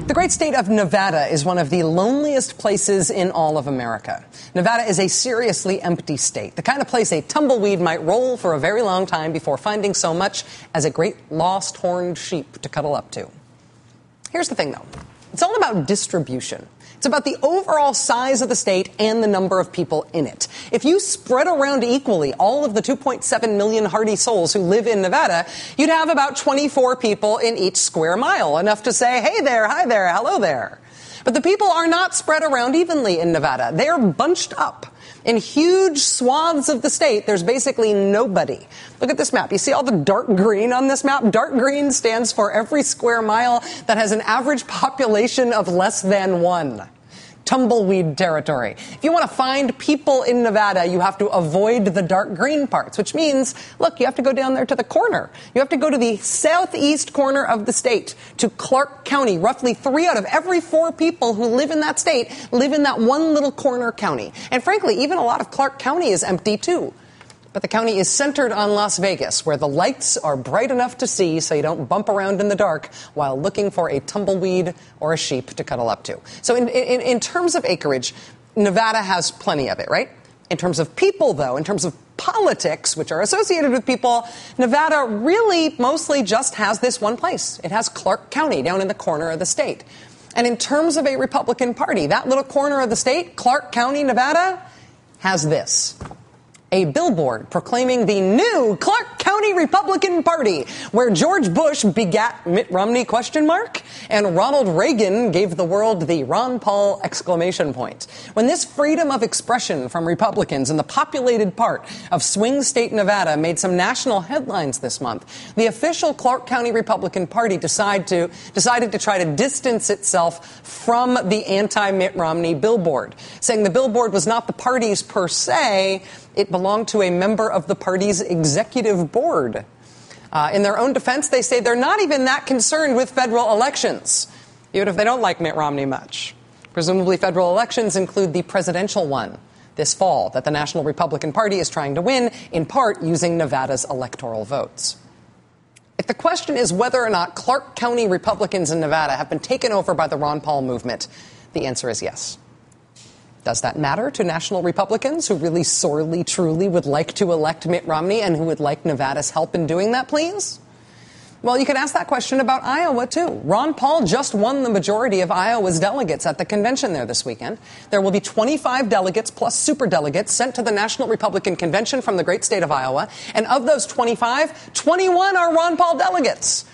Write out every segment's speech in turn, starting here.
The great state of Nevada is one of the loneliest places in all of America. Nevada is a seriously empty state, the kind of place a tumbleweed might roll for a very long time before finding so much as a great lost horned sheep to cuddle up to. Here's the thing, though. It's all about distribution. It's about the overall size of the state and the number of people in it. If you spread around equally all of the 2.7 million hardy souls who live in Nevada, you'd have about 24 people in each square mile, enough to say, hey there, hi there, hello there. But the people are not spread around evenly in Nevada. They're bunched up. In huge swaths of the state, there's basically nobody. Look at this map. You see all the dark green on this map? Dark green stands for every square mile that has an average population of less than 1. Tumbleweed territory. If you want to find people in Nevada, you have to avoid the dark green parts, which means, look, you have to go down there to the corner. You have to go to the southeast corner of the state, to Clark County. Roughly 3 out of every 4 people who live in that state live in that one little corner county. And frankly, even a lot of Clark County is empty, too. But the county is centered on Las Vegas, where the lights are bright enough to see so you don't bump around in the dark while looking for a tumbleweed or a sheep to cuddle up to. So in terms of acreage, Nevada has plenty of it, right? In terms of people, though, in terms of politics, which are associated with people, Nevada really mostly just has this one place. It has Clark County down in the corner of the state. And in terms of a Republican Party, that little corner of the state, Clark County, Nevada, has this. A billboard proclaiming the new Clark County Republican Party, where George Bush begat Mitt Romney ? And Ronald Reagan gave the world the Ron Paul ! When this freedom of expression from Republicans in the populated part of swing state Nevada made some national headlines this month, the official Clark County Republican Party decided to try to distance itself from the anti-Mitt Romney billboard, saying the billboard was not the party's per se. It belonged to a member of the party's executive board. In their own defense, they say they're not even that concerned with federal elections, even if they don't like Mitt Romney much. Presumably, federal elections include the presidential one this fall that the National Republican Party is trying to win, in part using Nevada's electoral votes. If the question is whether or not Clark County Republicans in Nevada have been taken over by the Ron Paul movement, the answer is yes. Does that matter to national Republicans who really sorely, truly would like to elect Mitt Romney and who would like Nevada's help in doing that, please? Well, you can ask that question about Iowa, too. Ron Paul just won the majority of Iowa's delegates at the convention there this weekend. There will be 25 delegates plus superdelegates sent to the National Republican Convention from the great state of Iowa. And of those 25, 21 are Ron Paul delegates.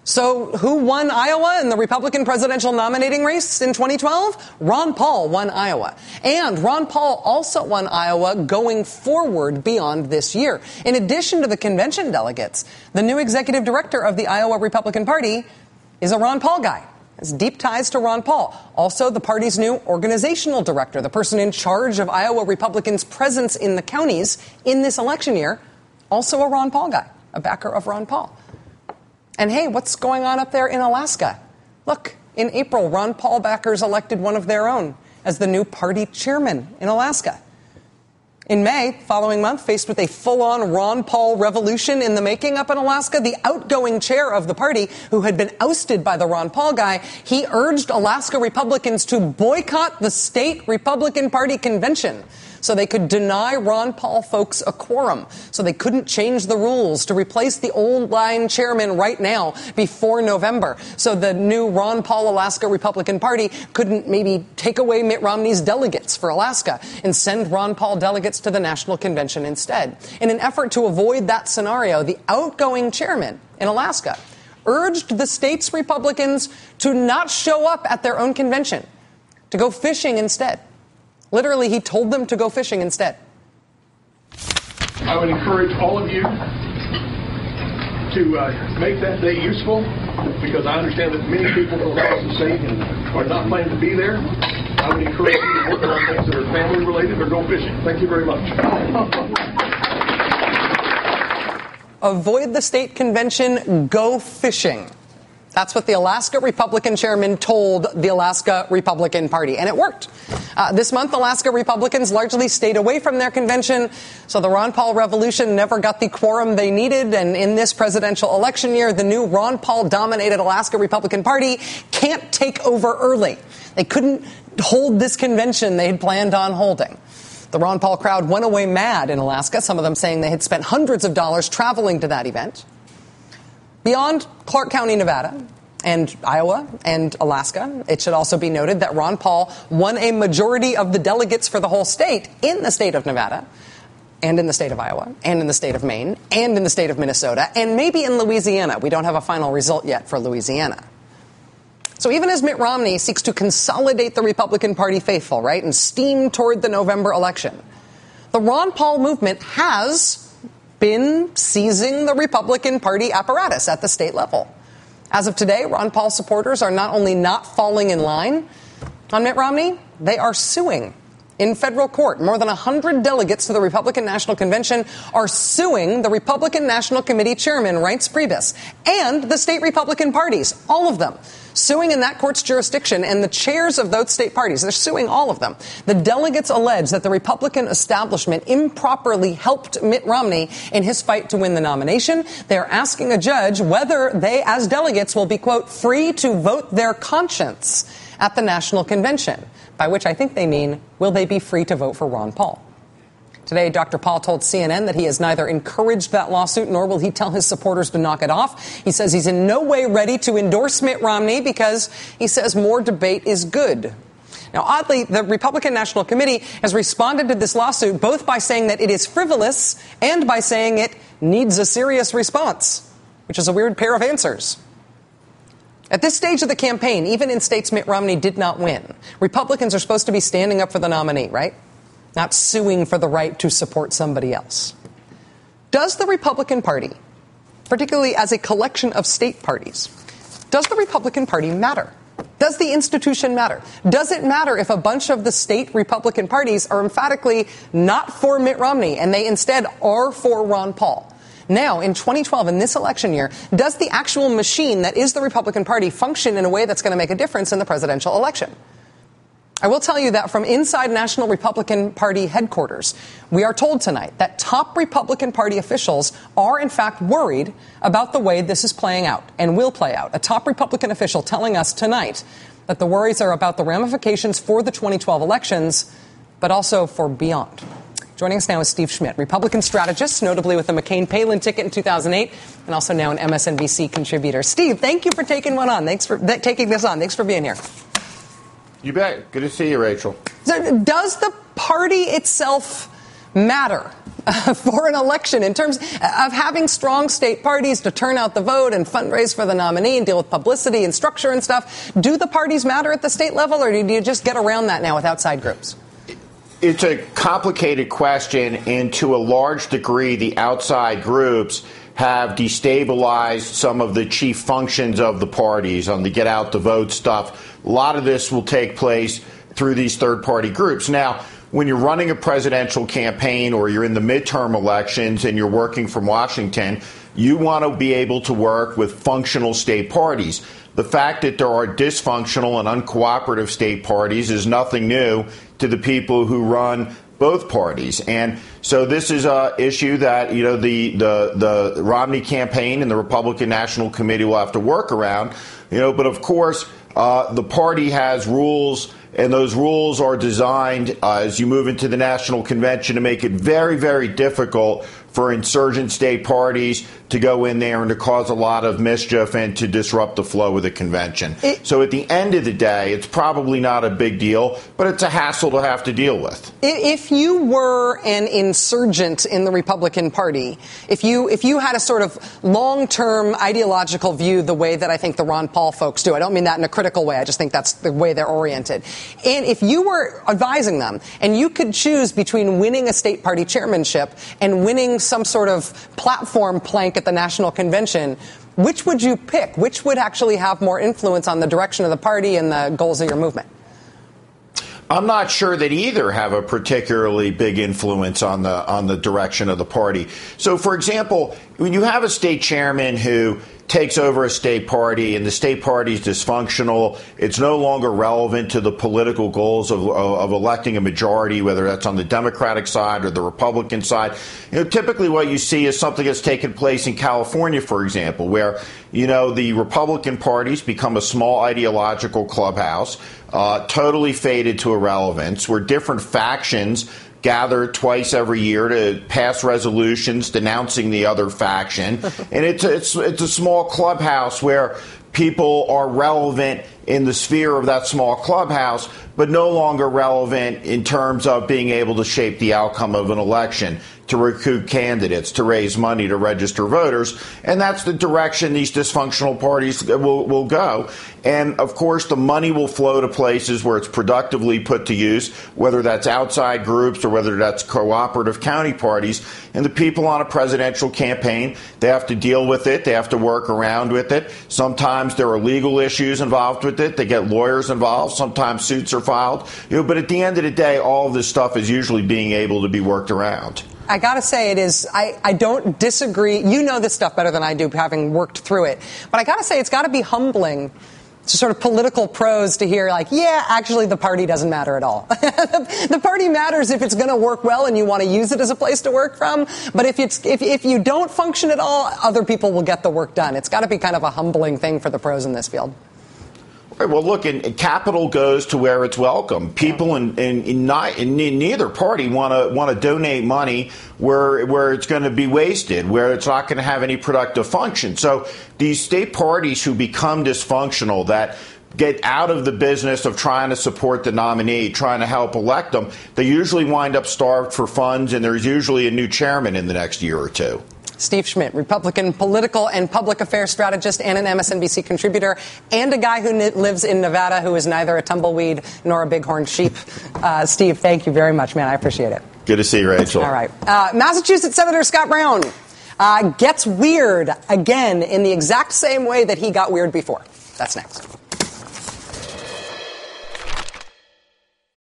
So who won Iowa in the Republican presidential nominating race in 2012? Ron Paul won Iowa. And Ron Paul also won Iowa going forward beyond this year. In addition to the convention delegates, the new executive director of the Iowa Republican Party is a Ron Paul guy. Has deep ties to Ron Paul. Also, the party's new organizational director, the person in charge of Iowa Republicans' presence in the counties in this election year, also a Ron Paul guy, a backer of Ron Paul. And hey, what's going on up there in Alaska? Look, in April, Ron Paul backers elected one of their own as the new party chairman in Alaska. In May, following month, faced with a full-on Ron Paul revolution in the making up in Alaska, the outgoing chair of the party, who had been ousted by the Ron Paul guy, he urged Alaska Republicans to boycott the state Republican Party convention so they could deny Ron Paul folks a quorum, so they couldn't change the rules to replace the old-line chairman right now before November, so the new Ron Paul Alaska Republican Party couldn't maybe take away Mitt Romney's delegates for Alaska and send Ron Paul delegates to the national convention instead. In an effort to avoid that scenario, the outgoing chairman in Alaska urged the state's Republicans to not show up at their own convention, to go fishing instead. Literally, he told them to go fishing instead. I would encourage all of you to make that day useful, because I understand that many people from across the state are not planning to be there. I would encourage you to work on things that are family related or go fishing. Thank you very much. Avoid the state convention, go fishing. That's what the Alaska Republican chairman told the Alaska Republican Party, and it worked. This month, Alaska Republicans largely stayed away from their convention, so the Ron Paul revolution never got the quorum they needed, and in this presidential election year, the new Ron Paul-dominated Alaska Republican Party can't take over early. They couldn't hold this convention they had planned on holding. The Ron Paul crowd went away mad in Alaska, some of them saying they had spent hundreds of dollars traveling to that event. Beyond Clark County, Nevada, and Iowa and Alaska, it should also be noted that Ron Paul won a majority of the delegates for the whole state in the state of Nevada, and in the state of Iowa, and in the state of Maine, and in the state of Minnesota, and maybe in Louisiana. We don't have a final result yet for Louisiana. So even as Mitt Romney seeks to consolidate the Republican Party faithful, right, and steam toward the November election, the Ron Paul movement has been seizing the Republican Party apparatus at the state level. As of today, Ron Paul supporters are not only not falling in line on Mitt Romney, they are suing in federal court. More than 100 delegates to the Republican National Convention are suing the Republican National Committee chairman, Reince Priebus, and the state Republican parties, all of them, suing in that court's jurisdiction, and the chairs of those state parties, they're suing all of them. The delegates allege that the Republican establishment improperly helped Mitt Romney in his fight to win the nomination. They're asking a judge whether they, as delegates, will be, quote, free to vote their conscience at the National Convention, by which I think they mean, will they be free to vote for Ron Paul? Today, Dr. Paul told CNN that he has neither encouraged that lawsuit nor will he tell his supporters to knock it off. He says he's in no way ready to endorse Mitt Romney because he says more debate is good. Now, oddly, the Republican National Committee has responded to this lawsuit both by saying that it is frivolous and by saying it needs a serious response, which is a weird pair of answers. At this stage of the campaign, even in states Mitt Romney did not win, Republicans are supposed to be standing up for the nominee, right? Not suing for the right to support somebody else. Does the Republican Party, particularly as a collection of state parties, does the Republican Party matter? Does the institution matter? Does it matter if a bunch of the state Republican parties are emphatically not for Mitt Romney and they instead are for Ron Paul? Now, in 2012, in this election year, does the actual machine that is the Republican Party function in a way that's going to make a difference in the presidential election? I will tell you that from inside National Republican Party headquarters, we are told tonight that top Republican Party officials are, in fact, worried about the way this is playing out and will play out. A top Republican official telling us tonight that the worries are about the ramifications for the 2012 elections, but also for beyond. Joining us now is Steve Schmidt, Republican strategist, notably with the McCain-Palin ticket in 2008, and also now an MSNBC contributor. Steve, thank you for taking taking this on. Thanks for being here. You bet. Good to see you, Rachel. So does the party itself matter for an election in terms of having strong state parties to turn out the vote and fundraise for the nominee and deal with publicity and structure and stuff? Do the parties matter at the state level, or do you just get around that now with outside groups? It's a complicated question, and to a large degree, the outside groups have destabilized some of the chief functions of the parties on the get out the vote stuff. A lot of this will take place through these third-party groups. Now, when you're running a presidential campaign or you're in the midterm elections and you're working from Washington, you want to be able to work with functional state parties. The fact that there are dysfunctional and uncooperative state parties is nothing new to the people who run both parties. And so this is an issue that, you know, the Romney campaign and the Republican National Committee will have to work around, you know, but of course, the party has rules, and those rules are designed as you move into the national convention to make it very, very difficult for insurgent state parties to go in there and to cause a lot of mischief and to disrupt the flow of the convention. So at the end of the day, it's probably not a big deal, but it's a hassle to have to deal with. If you were an insurgent in the Republican Party, if you had a sort of long-term ideological view the way that I think the Ron Paul folks do, I don't mean that in a critical way, I just think that's the way they're oriented. And if you were advising them and you could choose between winning a state party chairmanship and winning some sort of platform plank at the national convention, which would you pick? Which would actually have more influence on the direction of the party and the goals of your movement? I'm not sure that either have a particularly big influence on the direction of the party. So, for example, when you have a state chairman who takes over a state party, and the state party is dysfunctional. It's no longer relevant to the political goals of electing a majority, whether that's on the Democratic side or the Republican side. Typically what you see is something that's taken place in California, for example, where, the Republican parties become a small ideological clubhouse, totally faded to irrelevance, where different factions gather twice every year to pass resolutions denouncing the other faction. And it's a small clubhouse where people are relevant in the sphere of that small clubhouse, but no longer relevant in terms of being able to shape the outcome of an election, to recruit candidates, to raise money, to register voters. And that's the direction these dysfunctional parties will go. And, of course, the money will flow to places where it's productively put to use, whether that's outside groups or whether that's cooperative county parties. And the people on a presidential campaign, they have to deal with it. They have to work around with it. Sometimes there are legal issues involved with it. They get lawyers involved. Sometimes suits are filed. But at the end of the day, all of this stuff is usually being able to be worked around. I got to say it is, I don't disagree. You know this stuff better than I do, having worked through it. But I got to say it's got to be humbling to sort of political pros to hear, actually the party doesn't matter at all. The party matters if it's going to work well and you want to use it as a place to work from. But if you don't function at all, other people will get the work done. It's got to be kind of a humbling thing for the pros in this field. Right, well, look, and capital goes to where it's welcome. People in neither party want to donate money where it's going to be wasted, where it's not going to have any productive function. So these state parties who become dysfunctional, that get out of the business of trying to support the nominee, trying to help elect them, they usually wind up starved for funds, and there's usually a new chairman in the next year or two. Steve Schmidt, Republican political and public affairs strategist and an MSNBC contributor, and a guy who lives in Nevada who is neither a tumbleweed nor a bighorn sheep. Steve, thank you very much, man. I appreciate it. Good to see you, Rachel. All right. Massachusetts Senator Scott Brown gets weird again in the exact same way that he got weird before. That's next.